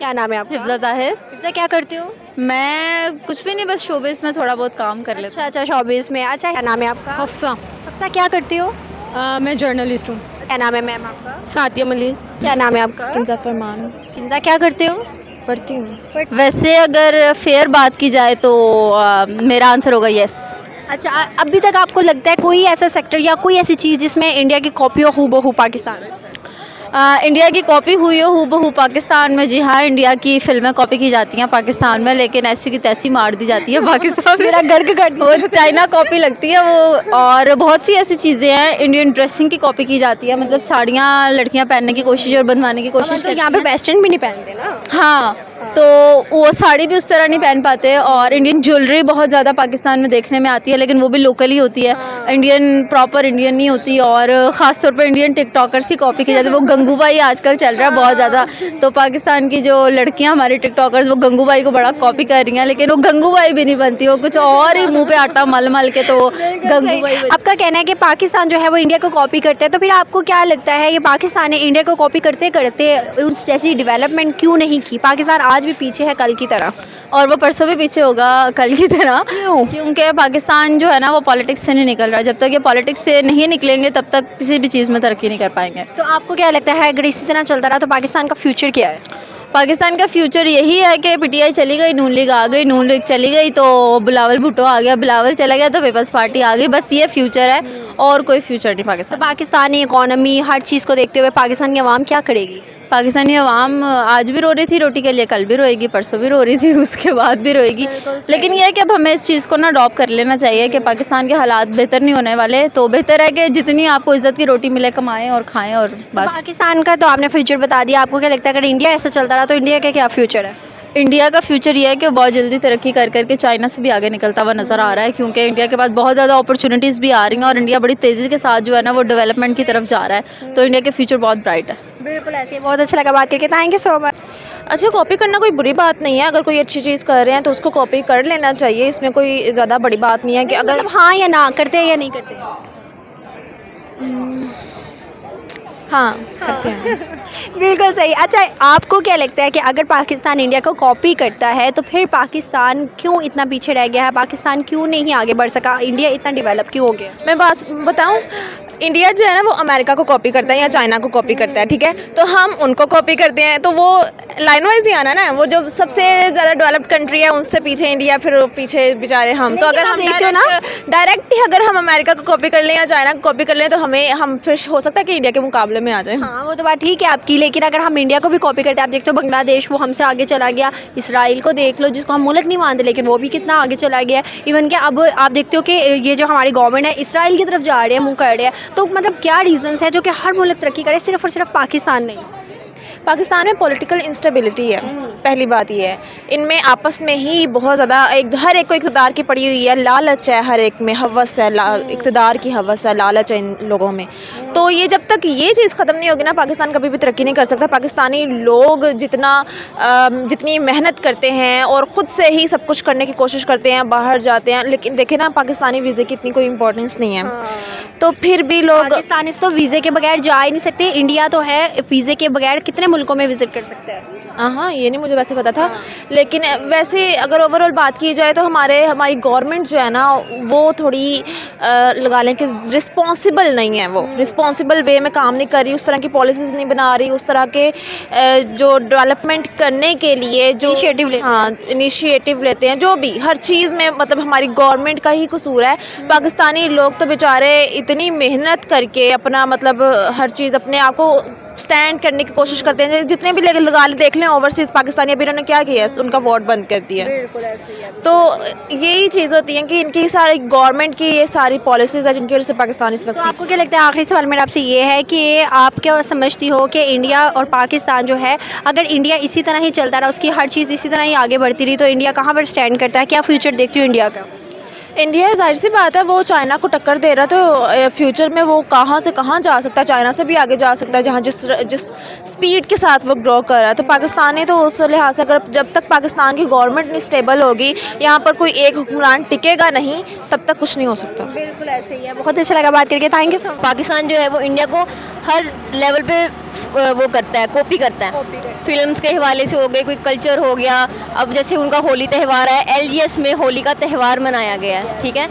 क्या नाम है आपका? हिफ्ज़ा ताहिर। हिफ्ज़ा, क्या करते हो? मैं कुछ भी नहीं, बस शोबिज़ में थोड़ा बहुत काम कर लेती अच्छा अच्छा, शोबिज़ में। अच्छा, क्या नाम है आपका? हफ्सा। हफ्सा, क्या करते हो? मैं जर्नलिस्ट हूँ। क्या नाम है मैम आपका? सातिया मलिक। क्या नाम है आपका? किंजा फरमान। किंजा, क्या करते हो? पढ़ती हूँ। वैसे अगर फेयर बात की जाए तो मेरा आंसर होगा येस। अच्छा, अभी तक आपको लगता है कोई ऐसा सेक्टर या कोई ऐसी चीज़ जिसमें इंडिया की कॉपी हो हूबहू पाकिस्तान में? इंडिया की कॉपी हुई हो हूबहू पाकिस्तान में? जी हाँ, इंडिया की फिल्में कॉपी की जाती हैं पाकिस्तान में, लेकिन ऐसी की तैसी मार दी जाती है पाकिस्तान में। मेरा गर्ग कर दिया। वो चाइना कॉपी लगती है वो। और बहुत सी ऐसी चीज़ें हैं, इंडियन ड्रेसिंग की कॉपी की जाती है, मतलब साड़ियाँ लड़कियाँ पहनने की कोशिश और बनवाने की कोशिश तो करती यहाँ पे हैं। वेस्टर्न भी नहीं पहनते ना। हाँ, तो वो साड़ी भी उस तरह नहीं पहन पाते। और इंडियन ज्वेलरी बहुत ज़्यादा पाकिस्तान में देखने में आती है, लेकिन वो भी लोकल ही होती है, इंडियन प्रॉपर इंडियन नहीं होती। और ख़ास तौर पे इंडियन टिकटॉकर्स की कॉपी की जाती है। वो गंगूबाई आजकल चल रहा है बहुत ज़्यादा, तो पाकिस्तान की जो लड़कियां हमारी टिकटॉकर्स वो गंगूबाई को बड़ा कॉपी कर रही हैं, लेकिन वो गंगूबाई भी नहीं बनती, वो कुछ और ही मुँह पे आटा मल मल के तो गंगूबाई बनती। आपका कहना है कि पाकिस्तान जो है वो इंडिया को कॉपी करता है, तो फिर आपको क्या लगता है ये पाकिस्तान ने इंडिया को कॉपी करते करते उस जैसी डेवलपमेंट क्यों नहीं की? पाकिस्तान आज भी पीछे है कल की तरह। और वो परसों भी पीछे होगा कल की तरह। क्यों? क्योंकि पाकिस्तान जो है ना वो पॉलिटिक्स से नहीं निकल रहा। जब तक ये पॉलिटिक्स से नहीं निकलेंगे तब तक किसी भी चीज़ में तरक्की नहीं कर पाएंगे। तो आपको क्या लगता है अगर इसी तरह चलता रहा तो पाकिस्तान का फ्यूचर क्या है? पाकिस्तान का फ्यूचर यही है कि पीटीआई चली गई, नून लीग आ गई, नून लीग चली गई तो बिलावल भुट्टो आ गया, बिलावल चला गया तो पीपल्स पार्टी आ गई। बस ये फ्यूचर है और कोई फ्यूचर नहीं तो पाकिस्तान। पाकिस्तानी इकोनॉमी हर चीज़ को देखते हुए पाकिस्तान की आवाम क्या करेगी? पाकिस्तानी अवाम आज भी रो रही थी रोटी के लिए, कल भी रोएगी, परसों भी रो रही थी, उसके बाद भी रोएगी। लेकिन यह है कि अब हमें इस चीज़ को ना अडॉप्ट कर लेना चाहिए कि पाकिस्तान के हालात बेहतर नहीं होने वाले, तो बेहतर है कि जितनी आपको इज़्ज़त की रोटी मिले कमाएं और खाएं और बस। पाकिस्तान का तो आपने फ्यूचर बता दिया, आपको क्या लगता है अगर इंडिया ऐसा चलता रहा तो इंडिया का क्या फ्यूचर है? इंडिया का फ्यूचर ये है कि बहुत जल्दी तरक्की कर करके चाइना से भी आगे निकलता हुआ नज़र आ रहा है, क्योंकि इंडिया के पास बहुत ज़्यादा अपॉर्चुनिटीज़ भी आ रही हैं और इंडिया बड़ी तेज़ी के साथ जो है ना वो डेवलपमेंट की तरफ जा रहा है, तो इंडिया के फ्यूचर बहुत ब्राइट है। बिल्कुल ऐसे ही, बहुत अच्छा लगा बात करके, थैंक यू सो मच। अच्छा, कॉपी करना कोई बुरी बात नहीं है। अगर कोई अच्छी चीज़ कर रहे हैं तो उसको कॉपी कर लेना चाहिए। इसमें कोई ज़्यादा बड़ी बात नहीं है कि अगर मतलब हाँ या ना, करते हैं या नहीं करते? हाँ करते हैं। बिल्कुल सही। अच्छा, आपको क्या लगता है कि अगर पाकिस्तान इंडिया को कॉपी करता है तो फिर पाकिस्तान क्यों इतना पीछे रह गया है? पाकिस्तान क्यों नहीं आगे बढ़ सका? इंडिया इतना डेवलप क्यों हो गया? मैं बात बताऊं, इंडिया जो है ना वो अमेरिका को कॉपी करता है या चाइना को कॉपी करता है, ठीक है, तो हम उनको कॉपी करते हैं तो वो लाइन वाइज ही आना ना। वो जो सबसे ज़्यादा डेवलप्ड कंट्री है उनसे पीछे इंडिया, फिर पीछे बेचारे हम। तो अगर आप हम देखते हो ना, डायरेक्ट ही अगर हम अमेरिका को कॉपी कर लें या चाइना को कॉपी कर लें तो हम फिर हो सकता है कि इंडिया के मुकाबले में आ जाए। हाँ वो तो बात ठीक है आपकी, लेकिन अगर हम इंडिया को भी कॉपी करते हैं, आप देखते हो बांग्लादेश वो हमसे आगे चला गया, इसराइल को देख लो जिसको हम मुल्क नहीं मानते लेकिन वो भी कितना आगे चला गया। इवन कि अब आप देखते हो कि ये जो हमारी गवर्नमेंट है इसराइल की तरफ जा रही है, मुँह कर रही है। तो मतलब क्या रीजंस है जो कि हर मुल्क तरक्की करे, सिर्फ और सिर्फ पाकिस्तान नहीं? पाकिस्तान में पॉलिटिकल इंस्टेबिलिटी है, पहली बात ये है। इनमें आपस में ही बहुत ज़्यादा हर एक को इक़्तिदार की पड़ी हुई है, लालच है, हर एक में हवस है, इक़्तिदार की हवस है, लालच है इन लोगों में। तो ये जब तक ये चीज़ ख़त्म नहीं होगी ना पाकिस्तान कभी भी तरक्की नहीं कर सकता। पाकिस्तानी लोग जितनी मेहनत करते हैं और ख़ुद से ही सब कुछ करने की कोशिश करते हैं, बाहर जाते हैं, लेकिन देखें ना पाकिस्तानी वीज़े की इतनी कोई इंपॉर्टेंस नहीं है, तो फिर भी लोग पाकिस्तानी तो वीज़े के बगैर जा ही नहीं सकते। इंडिया तो है वीज़े के बगैर कितने मुल्कों में विजिट कर सकते हैं। हाँ, ये नहीं मुझे वैसे पता था। लेकिन वैसे अगर ओवरऑल बात की जाए तो हमारी गवर्नमेंट जो है ना वो थोड़ी लगा लें कि रिस्पॉन्सिबल नहीं है। वो रिस्पॉन्सिबल वे में काम नहीं कर रही, उस तरह की पॉलिसीज़ नहीं बना रही, उस तरह के जो डेवलपमेंट करने के लिए जो इनिशिएटिव लेते हैं, जो भी हर चीज़ में मतलब हमारी गवर्नमेंट का ही कसूर है। पाकिस्तानी लोग तो बेचारे इतनी मेहनत करके अपना मतलब हर चीज़ अपने आप को स्टैंड करने की कोशिश करते हैं। जितने भी लगा देख लें ओवरसीज़ पाकिस्तानी, अभी इन्होंने क्या किया है, उनका वोट बंद कर दिया। बिल्कुल ऐसे ही है। तो यही चीज़ होती है कि इनकी सारी गवर्नमेंट की ये सारी पॉलिसीज़ है जिनकी वजह से पाकिस्तान इस वक्त तो आपको क्या लगता है, आखिरी सवाल मेरा आपसे ये है कि आप क्या समझती हो कि इंडिया और पाकिस्तान जो है, अगर इंडिया इसी तरह ही चलता रहा, उसकी हर चीज़ इसी तरह ही आगे बढ़ती रही, तो इंडिया कहाँ पर स्टैंड करता है? क्या फ्यूचर देखती हो इंडिया का? इंडिया जाहिर सी बात है वो चाइना को टक्कर दे रहा है, तो फ्यूचर में वो कहाँ से कहाँ जा सकता है, चाइना से भी आगे जा सकता है, जहाँ जिस स्पीड के साथ वो ग्रो कर रहा है। तो पाकिस्तानी तो उस लिहाज से अगर जब तक पाकिस्तान की गवर्नमेंट नहीं स्टेबल होगी, यहाँ पर कोई एक हुक्मरान टिकेगा नहीं, तब तक कुछ नहीं हो सकता। बिल्कुल ऐसे ही है। बहुत अच्छा लगा बात करके, thank you so much. Pakistan जो है वो इंडिया को हर लेवल पे वो करता है, कॉपी करता है। फिल्म्स के हवाले से हो गए, कोई कल्चर हो गया, अब जैसे उनका होली त्यौहार है, एलजीएस में होली का त्यौहार मनाया गया है, ठीक है।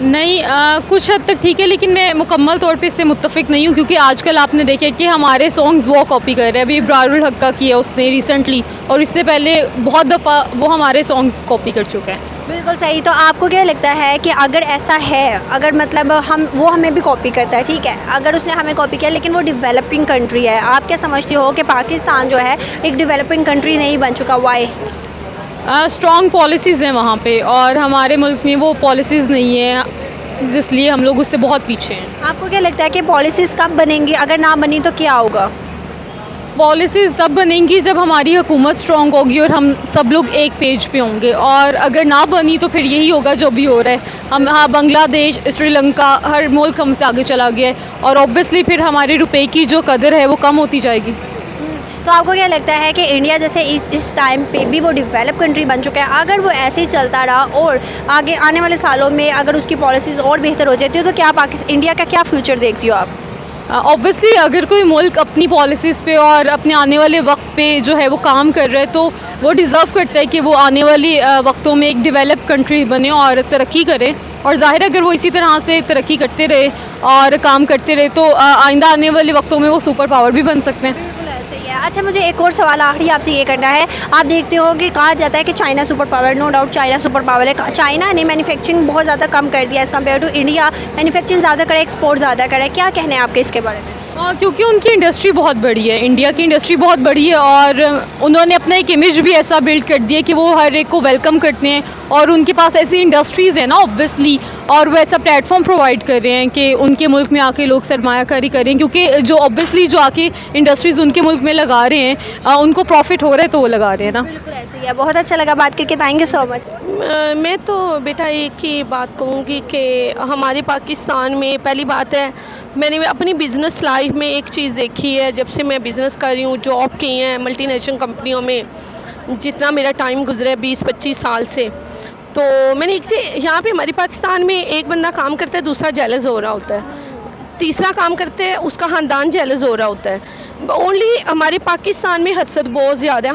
नहीं, कुछ हद तक ठीक है, लेकिन मैं मुकम्मल तौर पे इससे मुत्तफ़िक नहीं हूँ, क्योंकि आजकल आपने देखा कि हमारे सॉन्ग्स वो कॉपी कर रहे हैं। अभी इब्रारुल हक का किया उसने रिसेंटली, और इससे पहले बहुत दफ़ा वो हमारे सॉन्ग्स कॉपी कर चुका है। बिल्कुल सही। तो आपको क्या लगता है कि अगर ऐसा है, अगर मतलब वो हमें भी कॉपी करता है, ठीक है, अगर उसने हमें कॉपी किया लेकिन वो डेवलपिंग कंट्री है, आप क्या समझती हो कि पाकिस्तान जो है एक डेवलपिंग कंट्री नहीं बन चुका, वाई? स्ट्रॉन्ग पॉलिसीज़ हैं वहाँ पे, और हमारे मुल्क में वो पॉलिसीज़ नहीं है, इसलिए हम लोग उससे बहुत पीछे हैं। आपको क्या लगता है कि पॉलिसीज़ कब बनेंगी, अगर ना बनी तो क्या होगा? पॉलिसीज़ तब बनेंगी जब हमारी हुकूमत स्ट्रॉन्ग होगी और हम सब लोग एक पेज पे होंगे, और अगर ना बनी तो फिर यही होगा जो भी हो रहा है। हम हाँ, बांग्लादेश, श्रीलंका, हर मुल्क हमसे आगे चला गया है, और ऑब्वियसली फिर हमारे रुपए की जो कदर है वो कम होती जाएगी। तो आपको क्या लगता है कि इंडिया जैसे इस टाइम पे भी वो डेवलप कंट्री बन चुका है, अगर वो ऐसे ही चलता रहा और आगे आने वाले सालों में अगर उसकी पॉलिसीज़ और बेहतर हो जाती हो, तो क्या इंडिया का क्या फ्यूचर देखती हो आप? ऑब्वियसली अगर कोई मुल्क अपनी पॉलिसीज़ पे और अपने आने वाले वक्त पे जो है वो काम कर रहा है, तो वो डिज़र्व करता है कि वो आने वाली वक्तों में एक डेवलप कंट्री बने और तरक्की करे। और ज़ाहिर है अगर वो इसी तरह से तरक्की करते रहे और काम करते रहे, तो आइंदा आने वाले वक्तों में वो सुपर पावर भी बन सकते हैं। बिल्कुल ऐसे ही है। अच्छा, मुझे एक और सवाल आखिरी आपसे ये करना है। आप देखते हो कि कहा जाता है कि China super power, no doubt China super power है। चाइना ने मैन्युफैक्चरिंग बहुत ज़्यादा कम कर दिया as compare to India, manufacturing ज़्यादा करे, एक्सपोर्ट ज़्यादा करे। क्या कहने हैं आपके इसके बारे में? क्योंकि उनकी इंडस्ट्री बहुत बड़ी है, इंडिया की इंडस्ट्री बहुत बड़ी है, और उन्होंने अपना एक इमेज भी ऐसा बिल्ड कर दिया कि वो हर एक को वेलकम करते हैं, और उनके पास ऐसी इंडस्ट्रीज़ है ना ऑब्वियसली, और वो ऐसा प्लेटफॉर्म प्रोवाइड कर रहे हैं कि उनके मुल्क में आके लोग सरमायाकारी करें, क्योंकि जो ऑब्वियसली जो आके इंडस्ट्रीज़ उनके मुल्क में लगा रहे हैं उनको प्रॉफिट हो रहा है, तो वो लगा रहे हैं ना। बिल्कुल ऐसे ही है। बहुत अच्छा लगा बात करके, थैंक यू सो मच। मैं तो बेटा एक ही बात कहूँगी कि हमारे पाकिस्तान में पहली बात है, मैंने अपनी बिज़नेस लाइफ में एक चीज़ देखी है, जब से मैं बिज़नेस कर रही हूँ, जॉब की है मल्टीनेशनल कंपनियों में, जितना मेरा टाइम गुजरा है 20-25 साल से, तो मैंने एक चीज़ यहाँ पे हमारे पाकिस्तान में एक बंदा काम करता है, दूसरा जेलस हो रहा होता है, तीसरा काम करते हैं उसका ख़ानदान जेलस हो रहा होता है। ओनली हमारे पाकिस्तान में हसद बहुत ज़्यादा है।